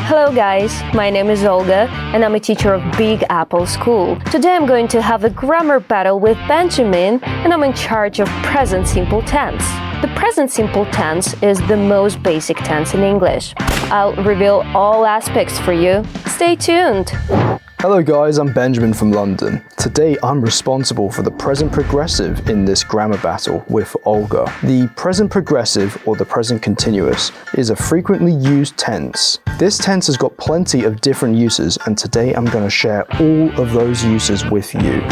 Hello guys, my name is Olga and I'm a teacher of Big Apple School. Today I'm going to have a grammar battle with Bенджамин and I'm in charge of present simple tense. The present simple tense is the most basic tense in English. I'll reveal all aspects for you. Stay tuned! Hello guys, I'm Benjamin from London. Today I'm responsible for the present progressive in this grammar battle with Olga. The present progressive, or the present continuous, is a frequently used tense. This tense has got plenty of different uses, and today I'm going to share all of those uses with you.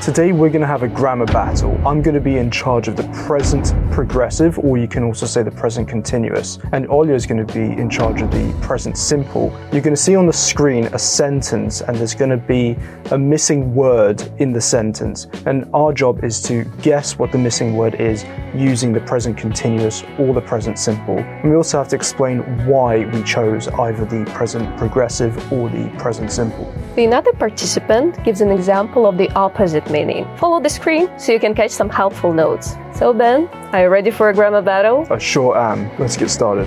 Today we're going to have a grammar battle. I'm going to be in charge of the present progressive, or you can also say the present continuous. And Olga is going to be in charge of the present simple. You're going to see on the screen a sentence, and there's going to be a missing word in the sentence. And our job is to guess what the missing word is using the present continuous or the present simple. And we also have to explain why we chose either the present progressive or the present simple. The another participant gives an example of the opposite meaning. Follow the screen so you can catch some helpful notes. So Ben, are you ready for a grammar battle? I sure am. Let's get started.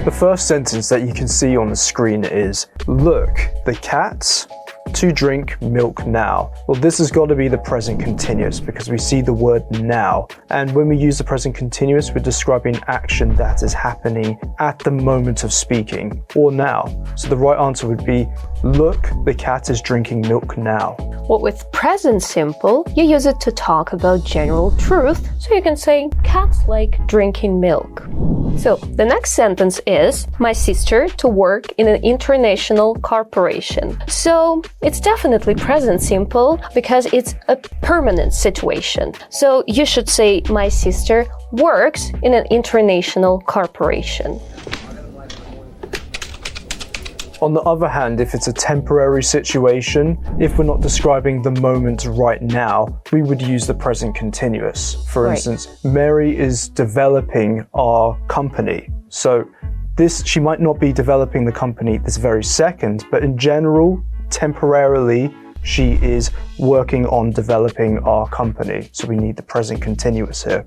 The first sentence that you can see on the screen is, look, the cats to drink milk now. Well, this has got to be the present continuous because we see the word now. And when we use the present continuous, we're describing action that is happening at the moment of speaking, or now. So the right answer would be, look, the cat is drinking milk now. Well, with present simple, you use it to talk about general truth. So you can say, cats like drinking milk. So the next sentence is, my sister to work in an international corporation. So it's definitely present simple because it's a permanent situation. So you should say, my sister works in an international corporation. On the other hand, if it's a temporary situation, if we're not describing the moment right now, we would use the present continuous. For instance, Mary is developing our company. So she might not be developing the company this very second, but in general, temporarily, she is working on developing our company. So we need the present continuous here.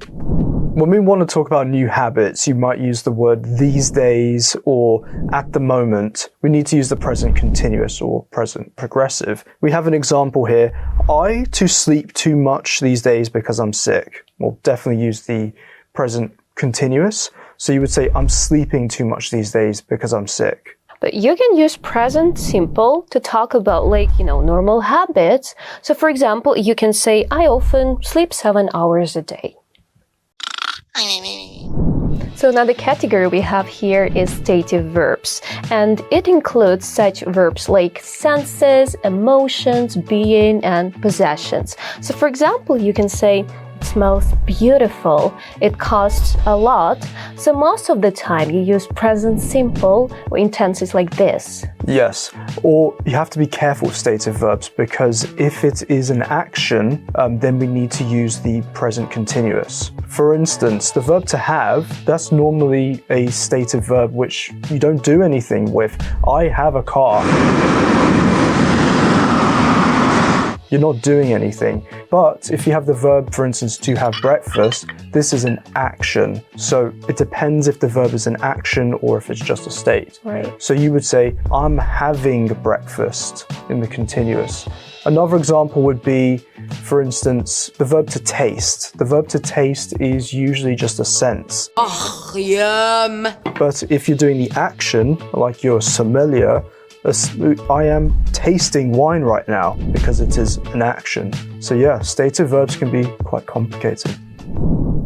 When we want to talk about new habits, you might use the word these days or at the moment. We need to use the present continuous or present progressive. We have an example here. I to sleep too much these days because I'm sick. We'll definitely use the present continuous. So you would say, I'm sleeping too much these days because I'm sick. But you can use present simple to talk about normal habits. So for example, you can say, I often sleep 7 hours a day. So another category we have here is stative verbs, and it includes such verbs like senses, emotions, being, and possessions. So for example, you can say, it smells beautiful, it costs a lot. So most of the time you use present simple in tenses like this. Yes, or you have to be careful with stative verbs because if it is an action, then we need to use the present continuous. For instance, the verb to have, that's normally a stative verb which you don't do anything with. I have a car. You're not doing anything. But if you have the verb, for instance, to have breakfast, this is an action. So it depends if the verb is an action or if it's just a state. Right. So you would say, I'm having breakfast in the continuous. Another example would be, for instance, the verb to taste. The verb to taste is usually just a sense. Oh, yum. But if you're doing the action, like you're sommelier, I am tasting wine right now because it is an action. So yeah, stative verbs can be quite complicated.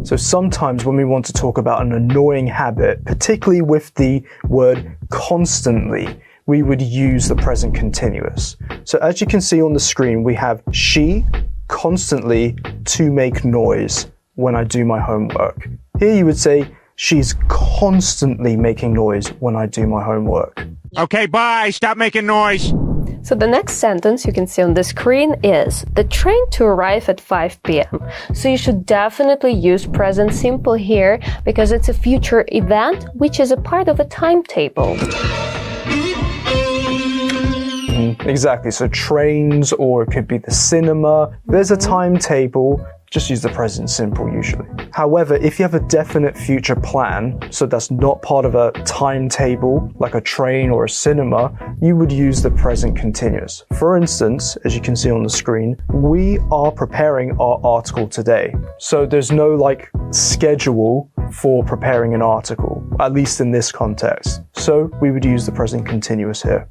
So sometimes when we want to talk about an annoying habit, particularly with the word constantly, we would use the present continuous. So as you can see on the screen, we have she constantly to make noise when I do my homework. Here you would say, she's constantly making noise when I do my homework. Okay, bye. Stop making noise. So the next sentence you can see on the screen is the train to arrive at 5 p.m. So you should definitely use present simple here because it's a future event which is a part of a timetable. Exactly. So trains, or it could be the cinema. There's a timetable. just use the present simple usually. However, if you have a definite future plan, so that's not part of a timetable, like a train or a cinema, you would use the present continuous. For instance, as you can see on the screen, we are preparing our article today. So there's no like schedule for preparing an article, at least in this context. So we would use the present continuous here.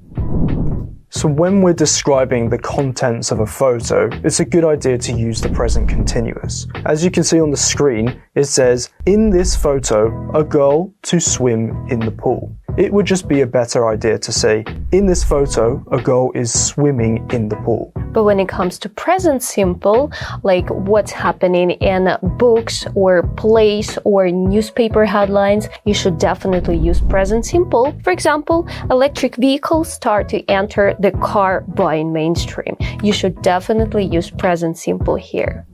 So when we're describing the contents of a photo, it's a good idea to use the present continuous. As you can see on the screen, it says, in this photo, a girl to swim in the pool. It would just be a better idea to say, in this photo, a girl is swimming in the pool. But when it comes to present simple, like what's happening in books or plays or newspaper headlines, you should definitely use present simple. For example, electric vehicles start to enter the car buying mainstream. You should definitely use present simple here.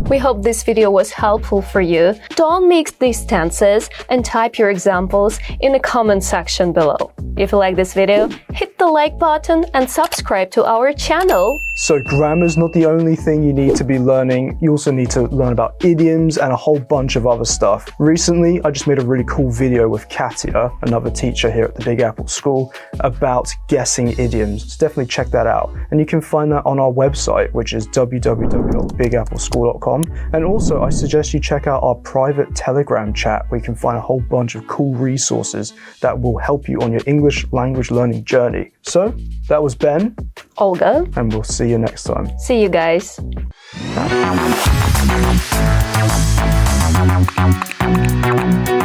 We hope this video was helpful for you. Don't mix these tenses and type your examples in the comment section below. If you like this video, hit the like button and subscribe to our channel. So grammar's not the only thing you need to be learning. You also need to learn about idioms and a whole bunch of other stuff. Recently, I just made a really cool video with Katia, another teacher here at the Big Apple School, about guessing idioms. So definitely check that out. And you can find that on our website, which is www.bigappleschool.com. And also, I suggest you check out our private Telegram chat where you can find a whole bunch of cool resources that will help you on your English language learning journey. So, that was Ben. Olga. And we'll see you next time. See you guys. Thank you.